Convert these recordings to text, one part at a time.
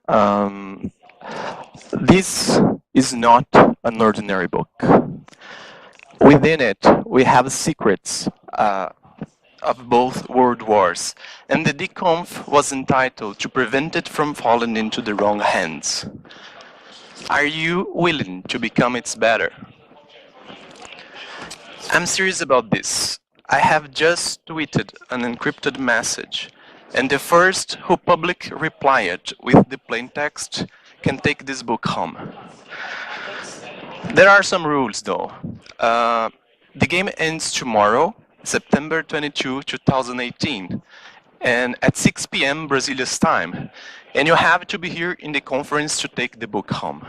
Um, this is not an ordinary book. Within it, we have secrets of both world wars, and the Conf was entitled To Prevent It from Falling into the Wrong Hands. Are you willing to become its better? I'm serious about this. I have just tweeted an encrypted message, and the first who publicly replied with the plain text can take this book home. There are some rules though. The game ends tomorrow, September 22, 2018, and at 6 p.m. Brazilia's time, and you have to be here in the conference to take the book home.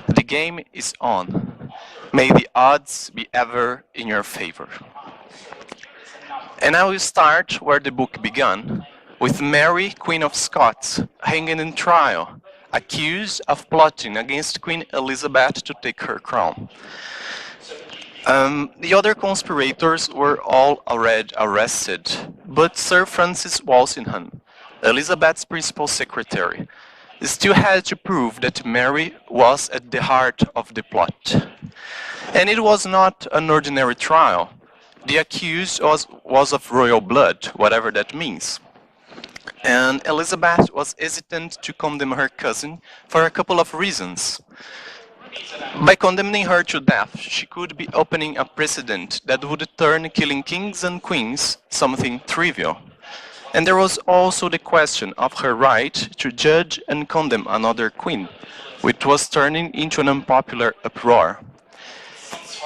The game is on. May the odds be ever in your favor. And I will start where the book began, with Mary, Queen of Scots, hanging in trial, accused of plotting against Queen Elizabeth to take her crown. The other conspirators were all already arrested, but Sir Francis Walsingham, Elizabeth's principal secretary, still had to prove that Mary was at the heart of the plot. And it was not an ordinary trial. The accused was of royal blood, whatever that means. And Elizabeth was hesitant to condemn her cousin for a couple of reasons. By condemning her to death, she could be opening a precedent that would turn killing kings and queens something trivial. And there was also the question of her right to judge and condemn another queen, which was turning into an unpopular uproar.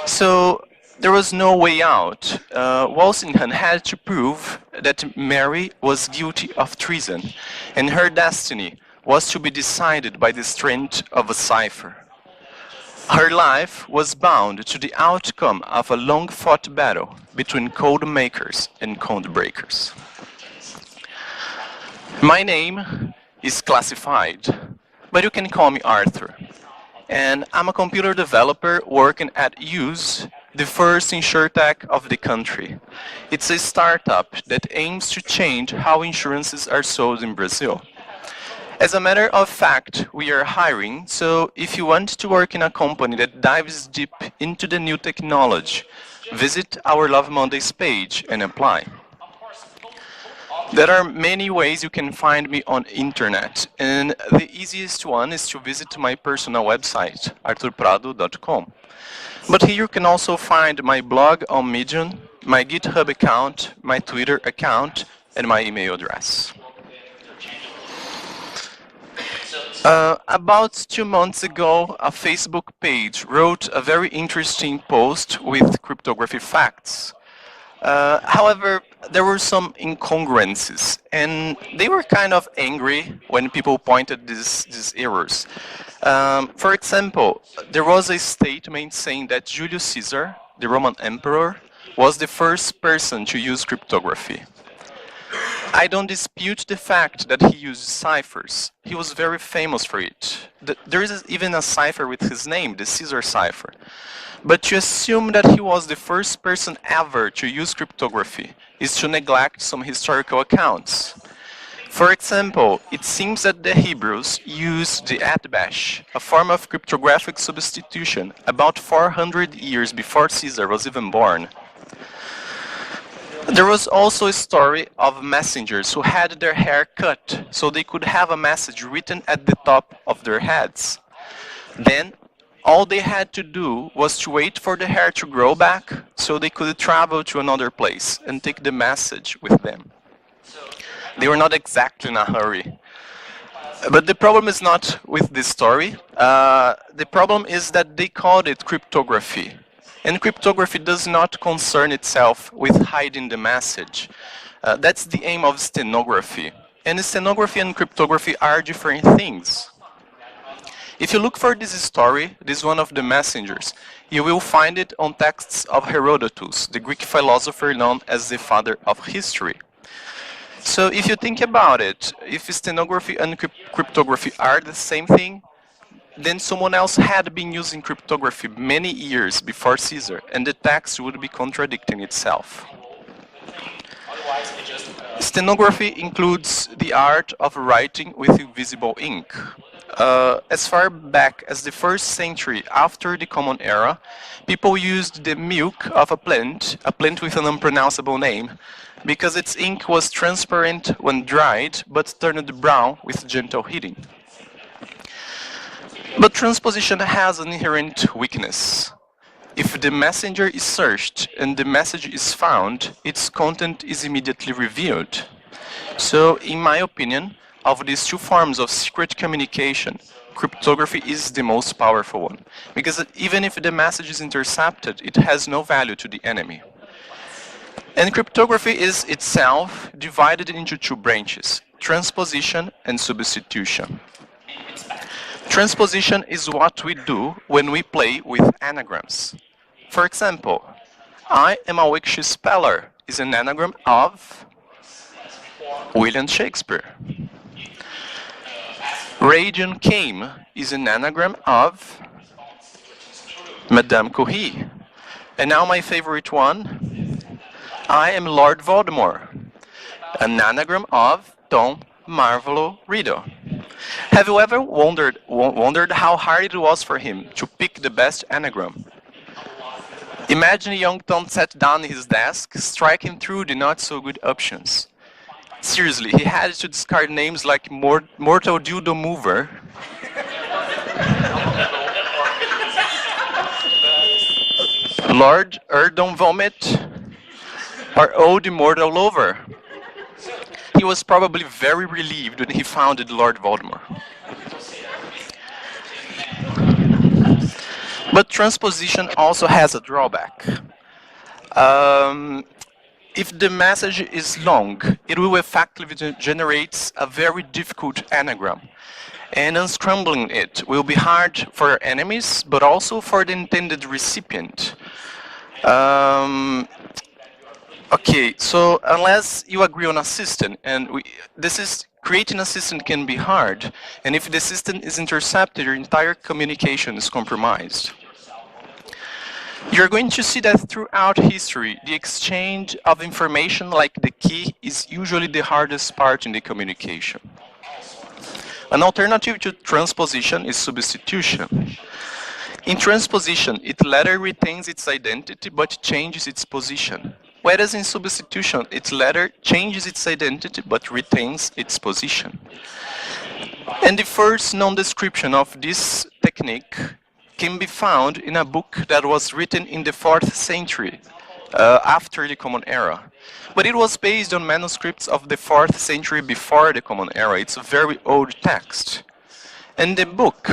So there was no way out. Walsingham had to prove that Mary was guilty of treason, and her destiny was to be decided by the strength of a cipher. Her life was bound to the outcome of a long-fought battle between code makers and code breakers. My name is classified, but you can call me Arthur. And I'm a computer developer working at Use, the first insurtech of the country. It's a startup that aims to change how insurances are sold in Brazil. As a matter of fact, we are hiring, so if you want to work in a company that dives deep into the new technology, visit our Love Mondays page and apply. There are many ways you can find me on internet, and the easiest one is to visit my personal website, arturprado.com. But here you can also find my blog on Medium, my GitHub account, my Twitter account, and my email address. About 2 months ago, a Facebook page wrote a very interesting post with cryptography facts. However, there were some incongruences, and they were kind of angry when people pointed these errors. For example, there was a statement saying that Julius Caesar, the Roman emperor, was the first person to use cryptography. I don't dispute the fact that he used ciphers. He was very famous for it. There is even a cipher with his name, the Caesar cipher. But to assume that he was the first person ever to use cryptography is to neglect some historical accounts. For example, it seems that the Hebrews used the atbash, a form of cryptographic substitution, about 400 years before Caesar was even born. There was also a story of messengers who had their hair cut so they could have a message written at the top of their heads. Then, all they had to do was to wait for the hair to grow back so they could travel to another place and take the message with them. They were not exactly in a hurry. But the problem is not with this story. The problem is that they called it cryptography. And cryptography does not concern itself with hiding the message. That's the aim of stenography. And stenography and cryptography are different things. If you look for this story, this one of the messengers, you will find it on texts of Herodotus, the Greek philosopher known as the father of history. So if you think about it, if stenography and cryptography are the same thing, then someone else had been using cryptography many years before Caesar, and the text would be contradicting itself. Stenography includes the art of writing with invisible ink. As far back as the 1st century after the Common Era, people used the milk of a plant with an unpronounceable name, because its ink was transparent when dried but turned brown with gentle heating. But transposition has an inherent weakness. If the messenger is searched and the message is found, its content is immediately revealed. So, in my opinion, of these two forms of secret communication, cryptography is the most powerful one, because even if the message is intercepted, it has no value to the enemy. And cryptography is itself divided into two branches, transposition and substitution. Transposition is what we do when we play with anagrams. For example, I am a weak speller is an anagram of William Shakespeare. Radium came is an anagram of Madame Curie. And now my favorite one, I am Lord Voldemort, an anagram of Tom Marvolo Riddle. Have you ever wondered how hard it was for him to pick the best anagram? Imagine young Tom sat down at his desk, striking through the not-so-good options. Seriously, he had to discard names like Mortal Dildo Mover, Lord Erdon Vomit, or Old Immortal Lover. He was probably very relieved when he found Lord Voldemort. But transposition also has a drawback. If the message is long, it will effectively generate a very difficult anagram. And unscrambling it will be hard for enemies, but also for the intended recipient. Okay, so unless you agree on a system, and creating a system can be hard, and if the system is intercepted, your entire communication is compromised. You're going to see that throughout history, the exchange of information like the key is usually the hardest part in the communication. An alternative to transposition is substitution. In transposition, it later retains its identity but changes its position. Whereas in substitution, it later changes its identity but retains its position. And the first known description of this technique can be found in a book that was written in the 4th century, after the Common Era. But it was based on manuscripts of the 4th century before the Common Era. It's a very old text. And the book,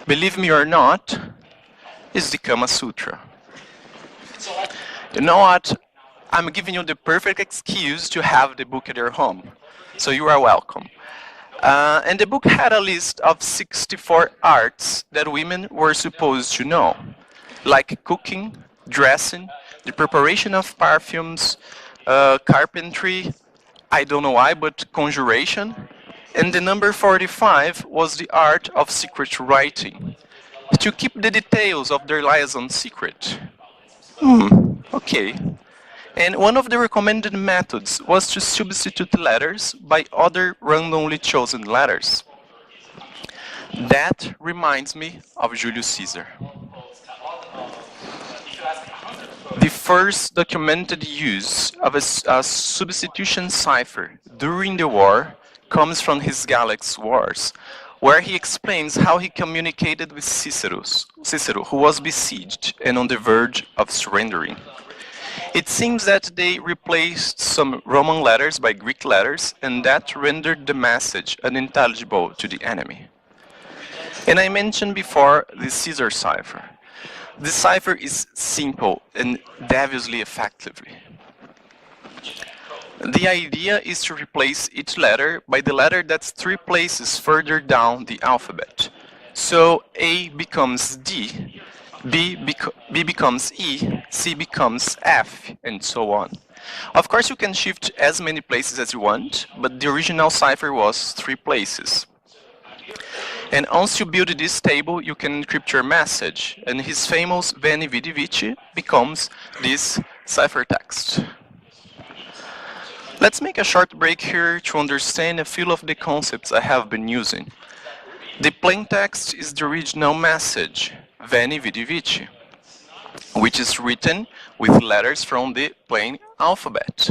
believe me or not, is the Kama Sutra. You know what? I'm giving you the perfect excuse to have the book at your home. So you are welcome. And the book had a list of 64 arts that women were supposed to know, like cooking, dressing, the preparation of perfumes, carpentry, I don't know why, but conjuration. And the number 45 was the art of secret writing, to keep the details of their liaison secret. Okay. And one of the recommended methods was to substitute letters by other randomly chosen letters. That reminds me of Julius Caesar. The first documented use of a substitution cipher during the war comes from his Gallic Wars, where he explains how he communicated with Cicero, who was besieged and on the verge of surrendering. It seems that they replaced some Roman letters by Greek letters, and that rendered the message unintelligible to the enemy. And I mentioned before the Caesar cipher. The cipher is simple and deviously effectively. The idea is to replace each letter by the letter that's 3 places further down the alphabet. So A becomes D, B becomes E, C becomes F, and so on. Of course, you can shift as many places as you want, but the original cipher was 3 places. And once you build this table, you can encrypt your message, and his famous Veni Vidi Vici becomes this ciphertext. Let's make a short break here to understand a few of the concepts I have been using. The plain text is the original message, Veni Vidi Vici, which is written with letters from the plain alphabet.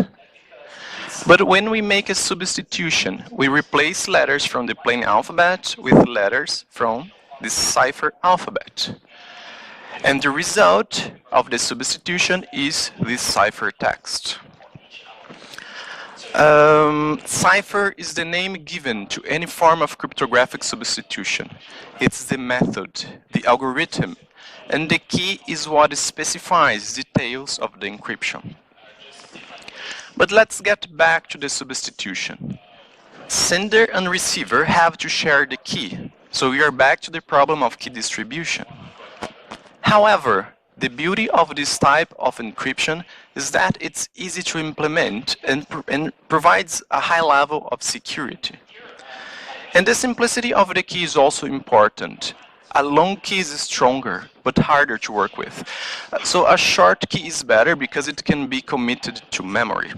But when we make a substitution, we replace letters from the plain alphabet with letters from the cipher alphabet. And the result of the substitution is this cipher text. Cipher is the name given to any form of cryptographic substitution. It's the method, the algorithm, and the key is what specifies details of the encryption. But let's get back to the substitution. Sender and receiver have to share the key, so we are back to the problem of key distribution. However, the beauty of this type of encryption is that it's easy to implement and provides a high level of security. And the simplicity of the key is also important. A long key is stronger, but harder to work with. So a short key is better because it can be committed to memory.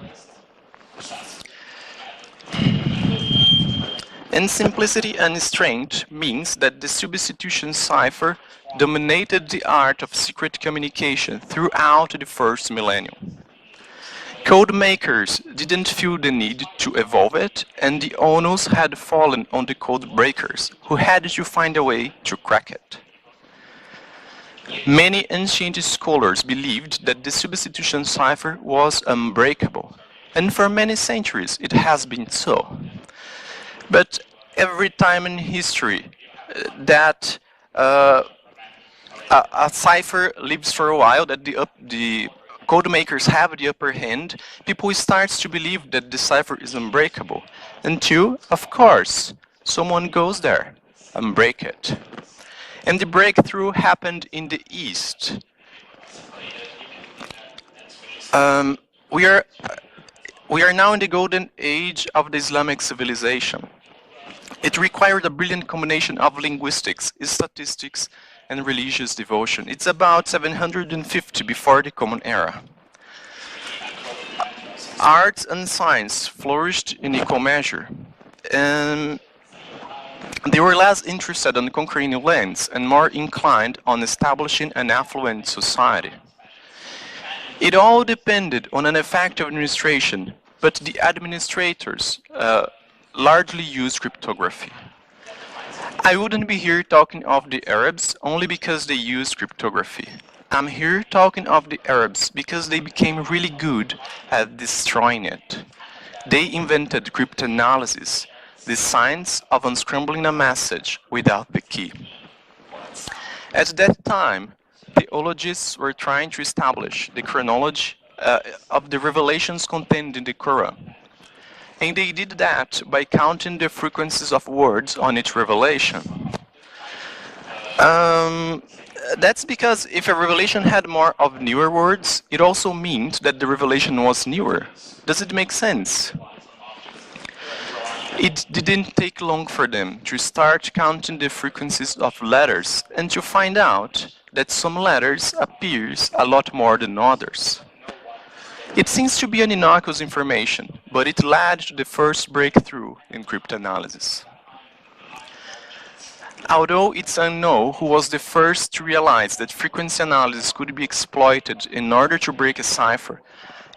And simplicity and strength means that the substitution cipher dominated the art of secret communication throughout the first millennium. Code makers didn't feel the need to evolve it, and the onus had fallen on the code breakers, who had to find a way to crack it. Many ancient scholars believed that the substitution cipher was unbreakable, and for many centuries it has been so. But every time in history that a cipher lives for a while, that the code makers have the upper hand, people start to believe that the cipher is unbreakable, until, of course, someone goes there and break it. And the breakthrough happened in the East. We are now in the golden age of the Islamic civilization. It required a brilliant combination of linguistics, statistics, and religious devotion. It's about 750 before the Common Era. Arts and science flourished in equal measure, and they were less interested in conquering new lands and more inclined on establishing an affluent society. It all depended on an effective administration, but the administrators largely used cryptography. I wouldn't be here talking of the Arabs only because they used cryptography. I'm here talking of the Arabs because they became really good at destroying it. They invented cryptanalysis, the science of unscrambling a message without the key. At that time, theologians were trying to establish the chronology of the revelations contained in the Quran. And they did that by counting the frequencies of words on each revelation. That's because if a revelation had more of newer words, it also meant that the revelation was newer. Does it make sense? It didn't take long for them to start counting the frequencies of letters and to find out that some letters appears a lot more than others. It seems to be an innocuous information, but it led to the first breakthrough in cryptanalysis. Although it's unknown who was the first to realize that frequency analysis could be exploited in order to break a cipher,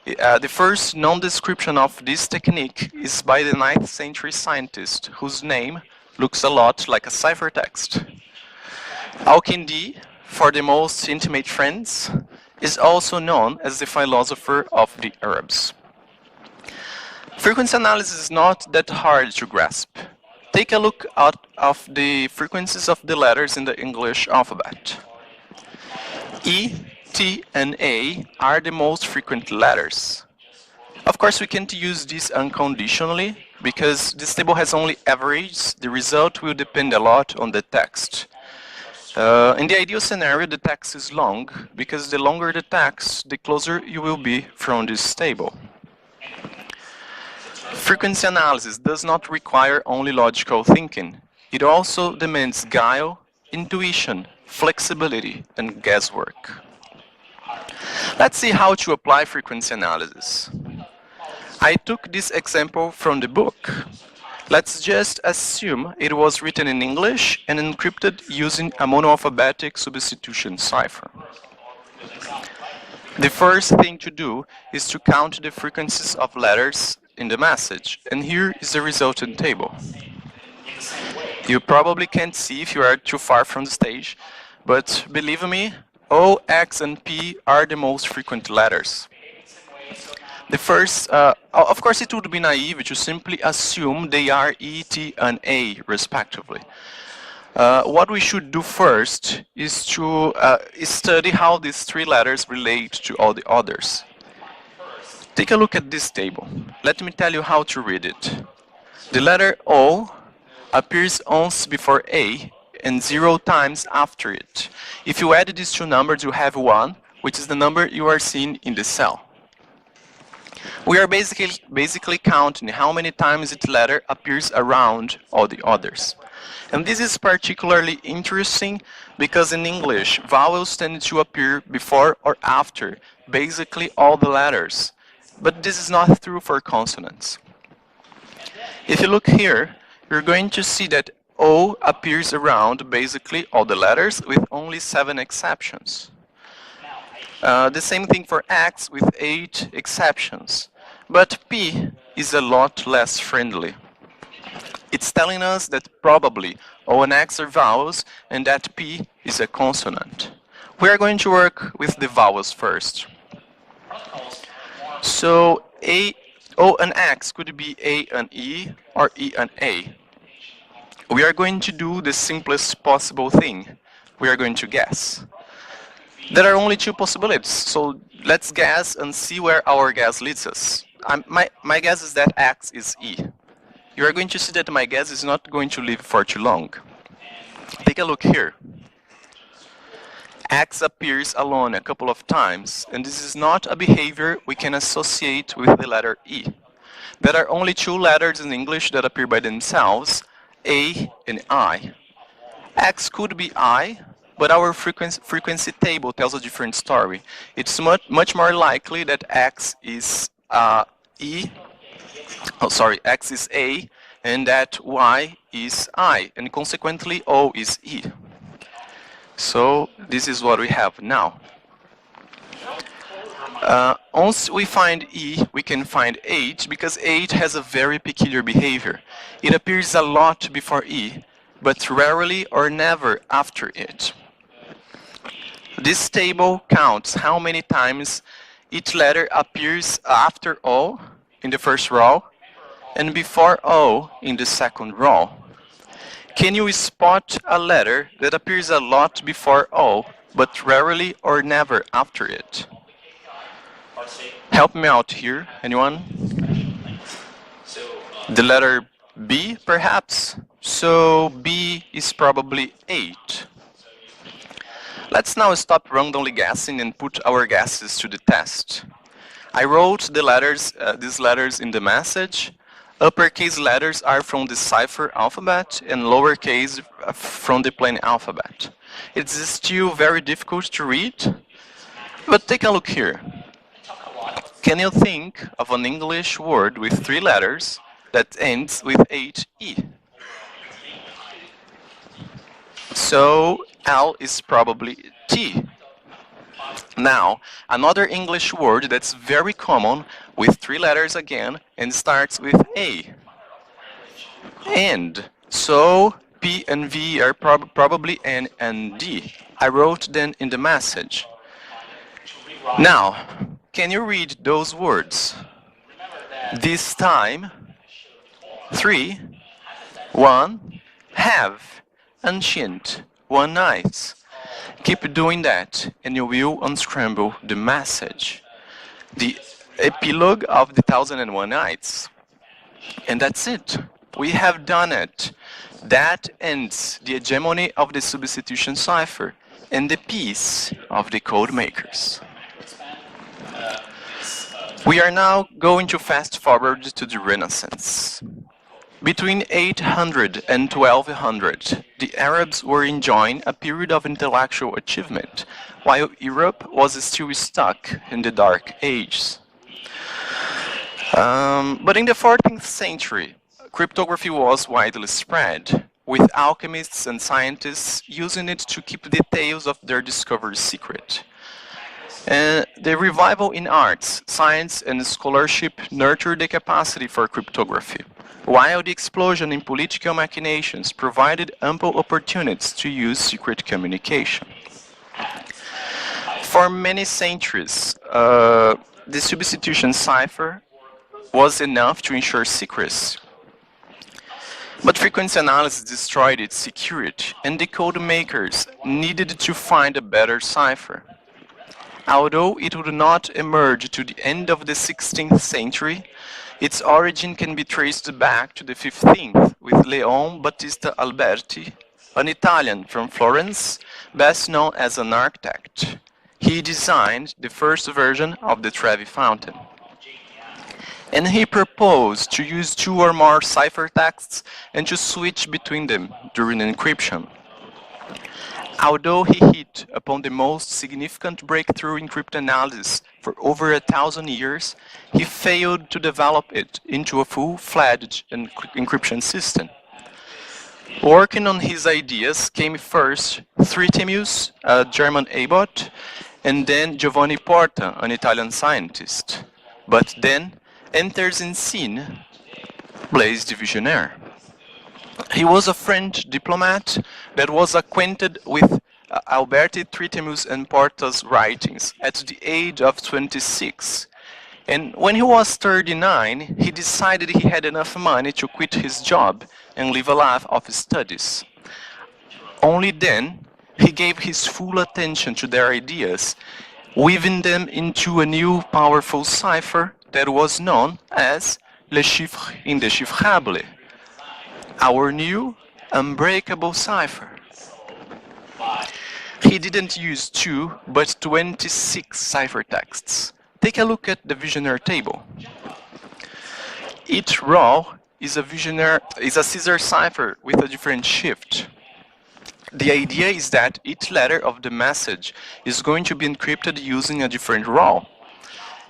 the first known description of this technique is by the 9th century scientist whose name looks a lot like a ciphertext. Al-Kindi, for the most intimate friends, is also known as the philosopher of the Arabs. Frequency analysis is not that hard to grasp. Take a look at the frequencies of the letters in the English alphabet. E, T, and A are the most frequent letters. Of course, we can't use this unconditionally, because this table has only averages. The result will depend a lot on the text. In the ideal scenario, the text is long, because the longer the text, the closer you will be from this table. Frequency analysis does not require only logical thinking. It also demands guile, intuition, flexibility, and guesswork. Let's see how to apply frequency analysis. I took this example from the book. Let's just assume it was written in English and encrypted using a monoalphabetic substitution cipher. The first thing to do is to count the frequencies of letters in the message, and here is the resultant table. You probably can't see if you are too far from the stage, but believe me, O, X, and P are the most frequent letters. The first, of course it would be naive to simply assume they are E, T, and A, respectively. What we should do first is to study how these three letters relate to all the others. Take a look at this table. Let me tell you how to read it. The letter O appears once before A and 0 times after it. If you add these two numbers, you have 1, which is the number you are seeing in the cell. We are basically counting how many times each letter appears around all the others. And this is particularly interesting because in English, vowels tend to appear before or after basically all the letters. But this is not true for consonants. If you look here, you're going to see that O appears around basically all the letters with only 7 exceptions. The same thing for X with 8 exceptions. But P is a lot less friendly. It's telling us that probably O and X are vowels and that P is a consonant. We are going to work with the vowels first. So O and X could be A and E or E and A. We are going to do the simplest possible thing. We are going to guess. There are only 2 possibilities, so let's guess and see where our guess leads us. My guess is that X is E. You are going to see that my guess is not going to live for too long. Take a look here. X appears alone a couple of times, and this is not a behavior we can associate with the letter E. There are only 2 letters in English that appear by themselves, A and I. X could be I, but our frequency table tells a different story. It's much more likely that X is X is A, and that Y is I, and consequently O is E. So this is what we have now. Once we find E, we can find H, because H has a very peculiar behavior. It appears a lot before E, but rarely or never after it. This table counts how many times each letter appears after O in the first row and before O in the second row. Can you spot a letter that appears a lot before O but rarely or never after it? Help me out here, anyone? The letter B, perhaps? So B is probably 8. Let's now stop randomly guessing and put our guesses to the test. I wrote the letters, these letters in the message. Uppercase letters are from the cipher alphabet and lowercase from the plain alphabet. It's still very difficult to read, but take a look here. Can you think of an English word with 3 letters that ends with 8E? So L is probably T. Now, another English word that's very common with 3 letters again and starts with A. And. So P and V are probably N and D. I wrote them in the message. Now, can you read those words? This time, 3, 1, have, ancient, one night. Keep doing that and you will unscramble the message. The epilogue of the 1001 Nights. And that's it. We have done it. That ends the hegemony of the substitution cipher and the peace of the code makers. We are now going to fast forward to the Renaissance. Between 800 and 1200, the Arabs were enjoying a period of intellectual achievement, while Europe was still stuck in the Dark Ages. But in the 14th century, cryptography was widely spread, with alchemists and scientists using it to keep details of their discoveries secret. And the revival in arts, science, and scholarship nurtured the capacity for cryptography, while the explosion in political machinations provided ample opportunities to use secret communication. For many centuries, the substitution cipher was enough to ensure secrecy. But frequency analysis destroyed its security, and the code makers needed to find a better cipher. Although it would not emerge to the end of the 16th century, its origin can be traced back to the 15th with Leon Battista Alberti, an Italian from Florence, best known as an architect. He designed the first version of the Trevi fountain. And he proposed to use two or more ciphertexts and to switch between them during encryption. Although he hit upon the most significant breakthrough in cryptanalysis for over 1,000 years, he failed to develop it into a full-fledged encryption system. Working on his ideas came first Th3, a German abbot, and then Giovanni Porta, an Italian scientist. But then enters in scene Blaise the Visionnaire. He was a French diplomat that was acquainted with Alberti, Th3, and Porta's writings at the age of 26. And when he was 39, he decided he had enough money to quit his job and live a life of studies. Only then, he gave his full attention to their ideas, weaving them into a new powerful cipher that was known as Le Chiffre Indéchiffrable, our new unbreakable cipher. He didn't use 2, but 26 ciphertexts. Take a look at the Visionnaire table. Each row is a Caesar cipher with a different shift. The idea is that each letter of the message is going to be encrypted using a different row.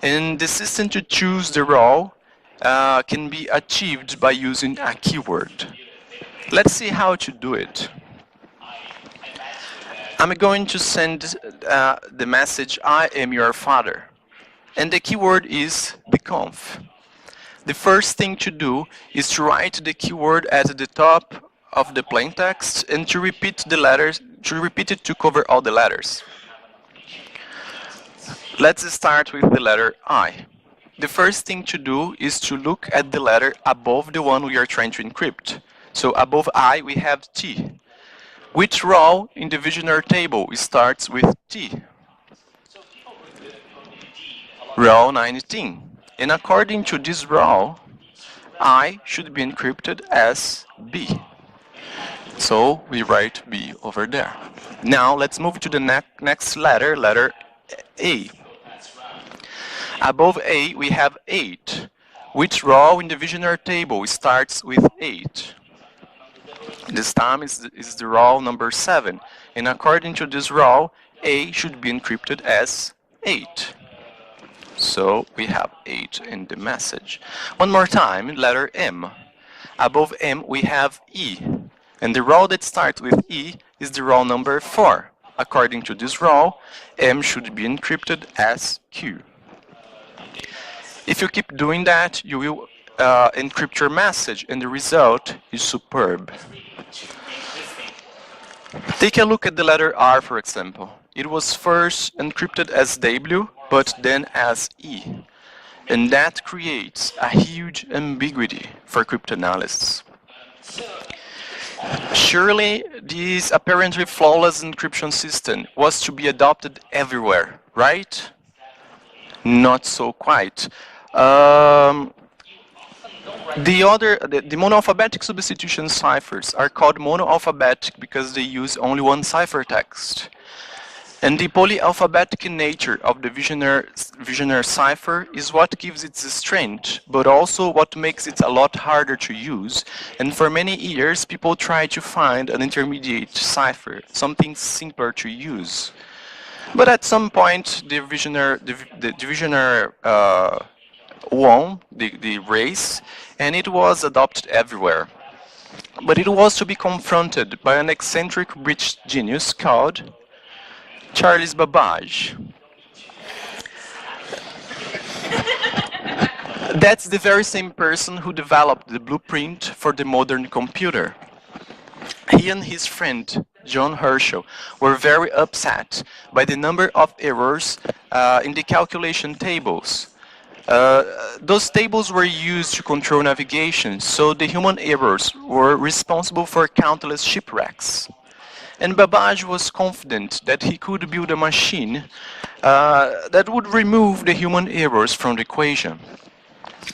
And the system to choose the row can be achieved by using a keyword. Let's see how to do it. I'm going to send the message, I am your father. And the keyword is the conf. The first thing to do is to write the keyword at the top of the plain text and to repeat the letters, it to cover all the letters. Let's start with the letter I. The first thing to do is to look at the letter above the one we are trying to encrypt. So above I we have T. Which row in the Visionnaire table starts with T? Row 19. And according to this row, I should be encrypted as B. So we write B over there. Now let's move to the next letter, letter A. Above A we have 8. Which row in the Visionnaire table starts with 8? This time is the row number 7. And according to this row, A should be encrypted as 8. So we have 8 in the message. One more time, letter M. Above M we have E. And the row that starts with E is the row number 4. According to this row, M should be encrypted as Q. If you keep doing that, you will encrypt your message, and the result is superb. Take a look at the letter R, for example. It was first encrypted as W, but then as E. And that creates a huge ambiguity for cryptanalysis. Surely, this apparently flawless encryption system was to be adopted everywhere, right? Not so quite. The monoalphabetic substitution ciphers are called monoalphabetic because they use only one ciphertext. And the polyalphabetic nature of the Visionnaire cipher is what gives it its strength, but also what makes it a lot harder to use. And for many years, people tried to find an intermediate cipher, something simpler to use. But at some point, the Visionnaire won the race, and it was adopted everywhere. But it was to be confronted by an eccentric British genius called Charles Babbage. That's the very same person who developed the blueprint for the modern computer. He and his friend, John Herschel, were very upset by the number of errors in the calculation tables. Those tables were used to control navigation, so the human errors were responsible for countless shipwrecks. And Babbage was confident that he could build a machine that would remove the human errors from the equation.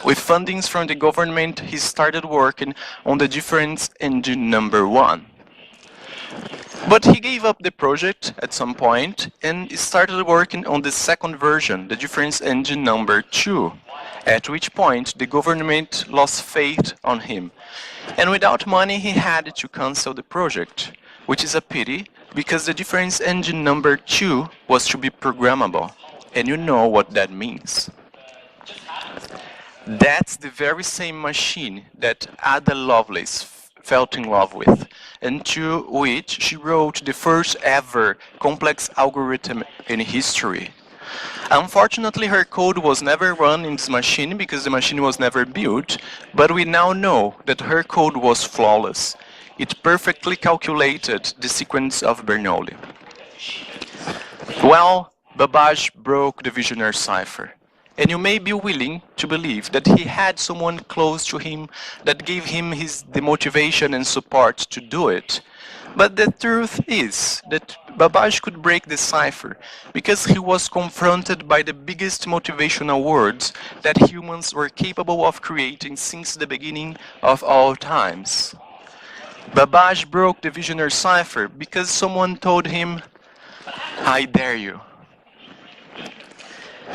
With fundings from the government, he started working on the difference engine number 1. But he gave up the project at some point and started working on the second version, the difference engine number 2, at which point the government lost faith on him. And without money, he had to cancel the project, which is a pity because the difference engine number 2 was to be programmable. And you know what that means. That's the very same machine that Ada Lovelace fell in love with, and to which she wrote the first ever complex algorithm in history. Unfortunately, her code was never run in this machine because the machine was never built, but we now know that her code was flawless. It perfectly calculated the sequence of Bernoulli. Well, Babbage broke the visionary cipher. And you may be willing to believe that he had someone close to him that gave him the motivation and support to do it. But the truth is that Babbage could break the cipher because he was confronted by the biggest motivational words that humans were capable of creating since the beginning of all times. Babbage broke the visionary cipher because someone told him, "I dare you."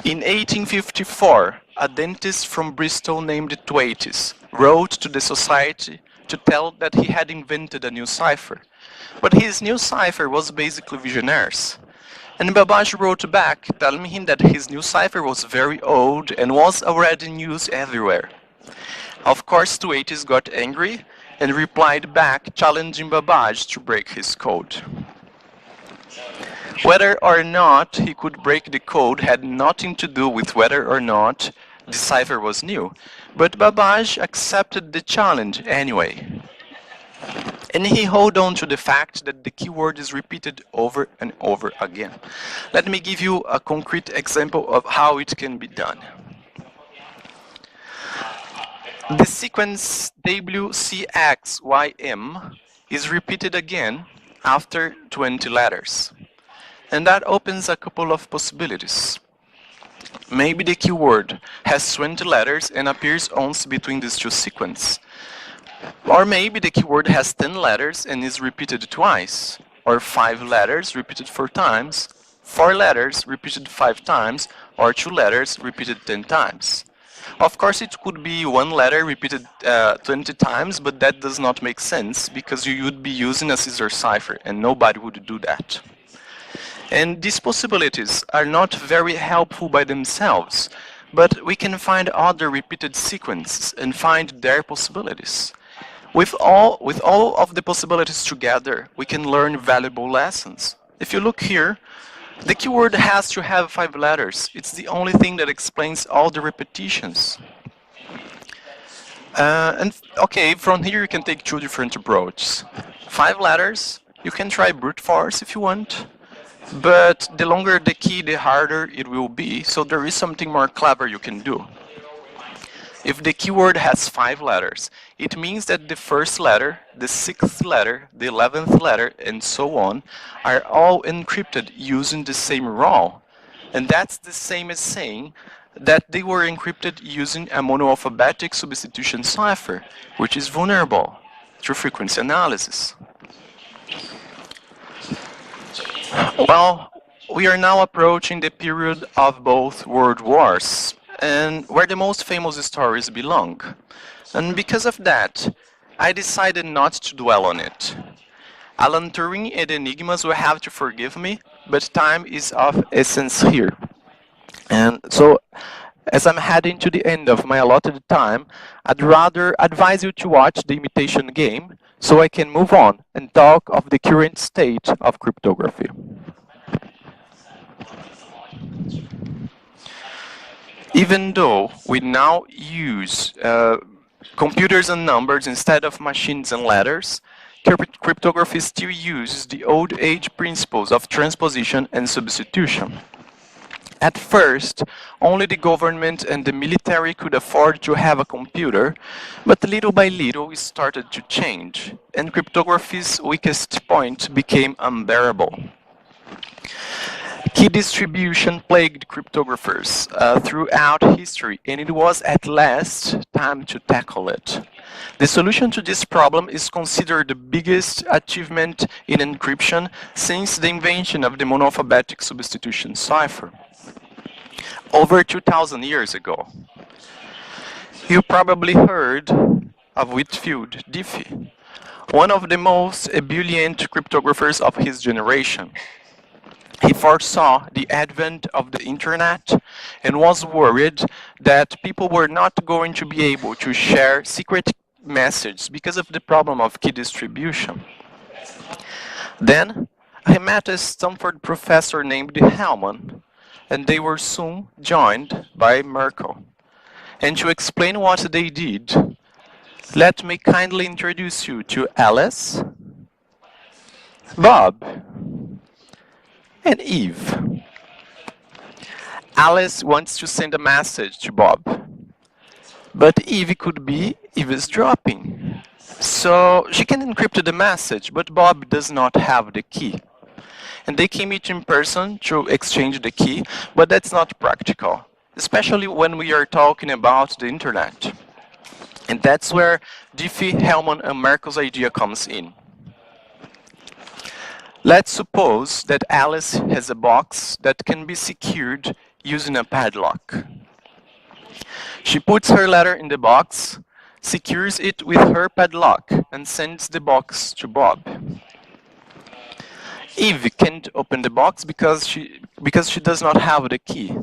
In 1854, a dentist from Bristol named Th3 wrote to the society to tell that he had invented a new cipher. But his new cipher was basically visionaries. And Babbage wrote back telling him that his new cipher was very old and was already in use everywhere. Of course, Th3 got angry and replied back challenging Babbage to break his code. Whether or not he could break the code had nothing to do with whether or not the cipher was new, but Babbage accepted the challenge anyway. And he held on to the fact that the keyword is repeated over and over again. Let me give you a concrete example of how it can be done. The sequence WCXYM is repeated again after 20 letters. And that opens a couple of possibilities. Maybe the keyword has 20 letters and appears once between these two sequences. Or maybe the keyword has 10 letters and is repeated twice. Or 5 letters repeated 4 times, 4 letters repeated 5 times, or 2 letters repeated 10 times. Of course, it could be 1 letter repeated 20 times, but that does not make sense because you would be using a scissor cipher and nobody would do that. And these possibilities are not very helpful by themselves, but we can find other repeated sequences and find their possibilities. With all of the possibilities together, we can learn valuable lessons. If you look here, the keyword has to have 5 letters. It's the only thing that explains all the repetitions. Okay, from here you can take 2 different approaches. 5 letters, you can try brute force if you want. But the longer the key, the harder it will be, so there is something more clever you can do. If the keyword has 5 letters, it means that the first letter, the 6th letter, the 11th letter, and so on, are all encrypted using the same rule. And that's the same as saying that they were encrypted using a monoalphabetic substitution cipher, which is vulnerable through frequency analysis. Well, we are now approaching the period of both world wars, and where the most famous stories belong. And because of that, I decided not to dwell on it. Alan Turing and enigmas will have to forgive me, but time is of essence here. And so As I'm heading to the end of my allotted time, I'd rather advise you to watch the imitation game so I can move on and talk of the current state of cryptography. Even though we now use computers and numbers instead of machines and letters, cryptography still uses the old age principles of transposition and substitution. At first, only the government and the military could afford to have a computer, but little by little it started to change, and cryptography's weakest point became unbearable. Key distribution plagued cryptographers throughout history, and it was at last time to tackle it. The solution to this problem is considered the biggest achievement in encryption since the invention of the monoalphabetic substitution cipher, over 2,000 years ago. You probably heard of Whitfield Diffie, one of the most ebullient cryptographers of his generation. He foresaw the advent of the internet and was worried that people were not going to be able to share secret messages because of the problem of key distribution. Then he met a Stanford professor named Hellman, and they were soon joined by Merkle. And to explain what they did, let me kindly introduce you to Alice, Bob, and Eve. Alice wants to send a message to Bob, but Eve could be eavesdropping. So she can encrypt the message, but Bob does not have the key. And they can meet in person to exchange the key, but that's not practical, especially when we are talking about the internet. And that's where Diffie, Hellman, and Merkle's idea comes in. Let's suppose that Alice has a box that can be secured using a padlock. She puts her letter in the box, secures it with her padlock, and sends the box to Bob. Eve can't open the box because she does not have the key,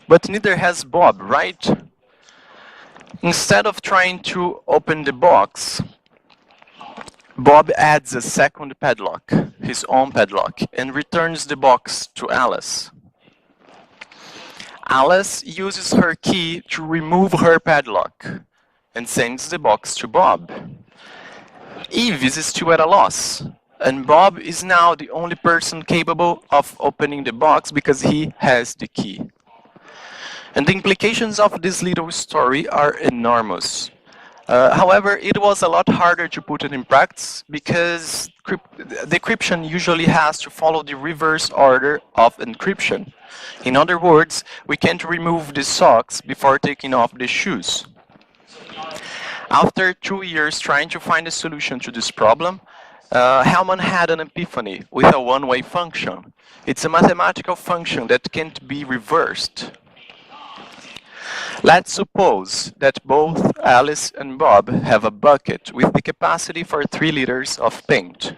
but neither has Bob, right? Instead of trying to open the box, Bob adds a second padlock, his own padlock, and returns the box to Alice. Alice uses her key to remove her padlock and sends the box to Bob. Eve is still at a loss, and Bob is now the only person capable of opening the box because he has the key. And the implications of this little story are enormous. However, it was a lot harder to put it in practice because decryption usually has to follow the reverse order of encryption. In other words, we can't remove the socks before taking off the shoes. After 2 years trying to find a solution to this problem, Hellman had an epiphany with a one-way function. It's a mathematical function that can't be reversed. Let's suppose that both Alice and Bob have a bucket with the capacity for 3 liters of paint.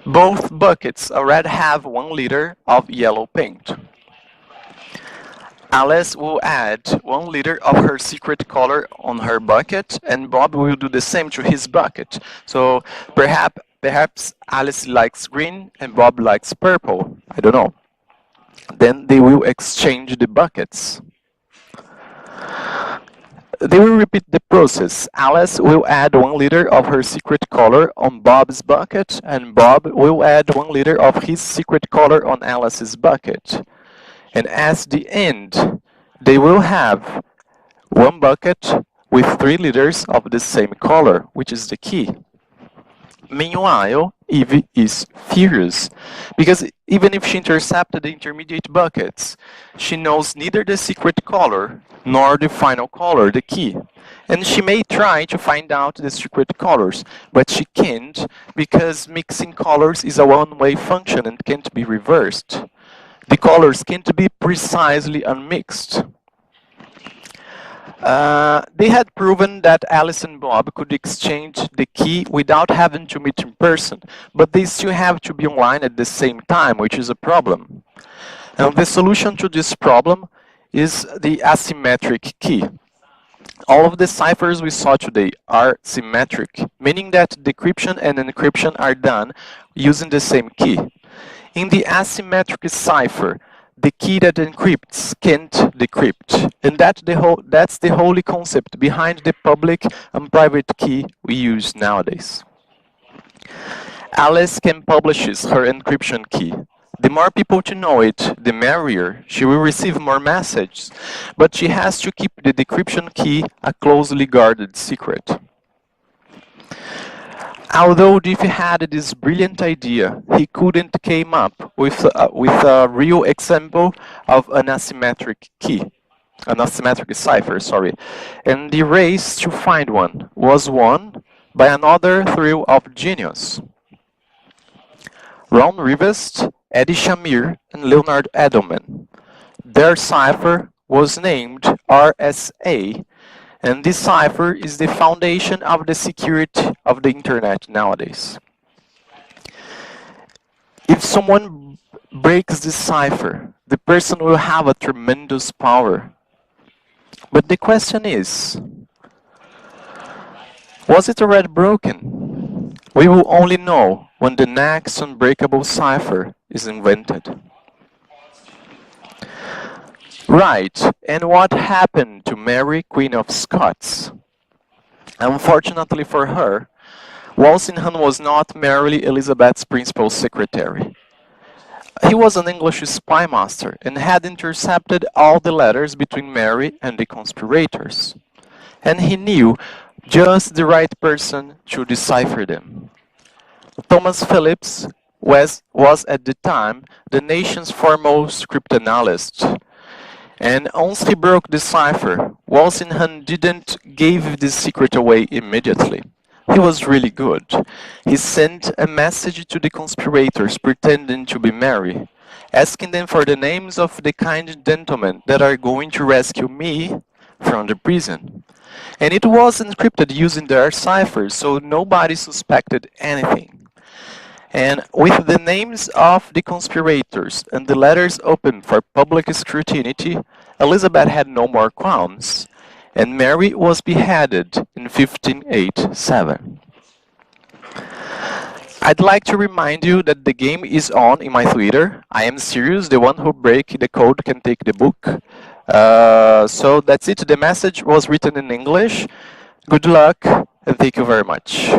Both buckets already have 1 liter of yellow paint. Alice will add 1 liter of her secret color on her bucket, and Bob will do the same to his bucket. So perhaps Alice likes green and Bob likes purple. I don't know. Then they will exchange the buckets. They will repeat the process. Alice will add 1 liter of her secret color on Bob's bucket, and Bob will add 1 liter of his secret color on Alice's bucket. And at the end, they will have 1 bucket with 3 liters of the same color, which is the key. Meanwhile, Eve is furious, because even if she intercepted the intermediate buckets, she knows neither the secret color nor the final color, the key. And she may try to find out the secret colors, but she can't, because mixing colors is a one-way function and can't be reversed. The colors can't be precisely unmixed. They had proven that Alice and Bob could exchange the key without having to meet in person, but they still have to be online at the same time, which is a problem. And the solution to this problem is the asymmetric key. All of the ciphers we saw today are symmetric, meaning that decryption and encryption are done using the same key. In the asymmetric cipher, the key that encrypts can't decrypt, and that's the holy concept behind the public and private key we use nowadays. Alice can publish her encryption key. The more people to know it, the merrier. She will receive more messages, but she has to keep the decryption key a closely guarded secret. Although Diffie had this brilliant idea, he couldn't came up with a real example of an asymmetric key, an asymmetric cipher, sorry. And the race to find one was won by another thrill of genius. Ron Rivest, Eddie Shamir, and Leonard Edelman. Their cipher was named RSA, and this cipher is the foundation of the security of the internet nowadays. If someone breaks this cipher, the person will have a tremendous power. But the question is, was it already broken? We will only know when the next unbreakable cipher is invented. Right, and what happened to Mary, Queen of Scots? Unfortunately for her, Walsingham was not merely Elizabeth's principal secretary. He was an English spy master and had intercepted all the letters between Mary and the conspirators. And he knew just the right person to decipher them. Thomas Phillips was at the time the nation's foremost cryptanalyst. And once he broke the cipher, Walsingham didn't give the secret away immediately. He was really good. He sent a message to the conspirators pretending to be Mary, asking them for the names of the kind gentlemen that are going to rescue me from the prison. And it was encrypted using their cipher, so nobody suspected anything. And with the names of the conspirators and the letters open for public scrutiny, Elizabeth had no more qualms, and Mary was beheaded in 1587. I'd like to remind you that the game is on in my Twitter. I am serious, the one who breaks the code can take the book. So that's it, the message was written in English. Good luck, and thank you very much.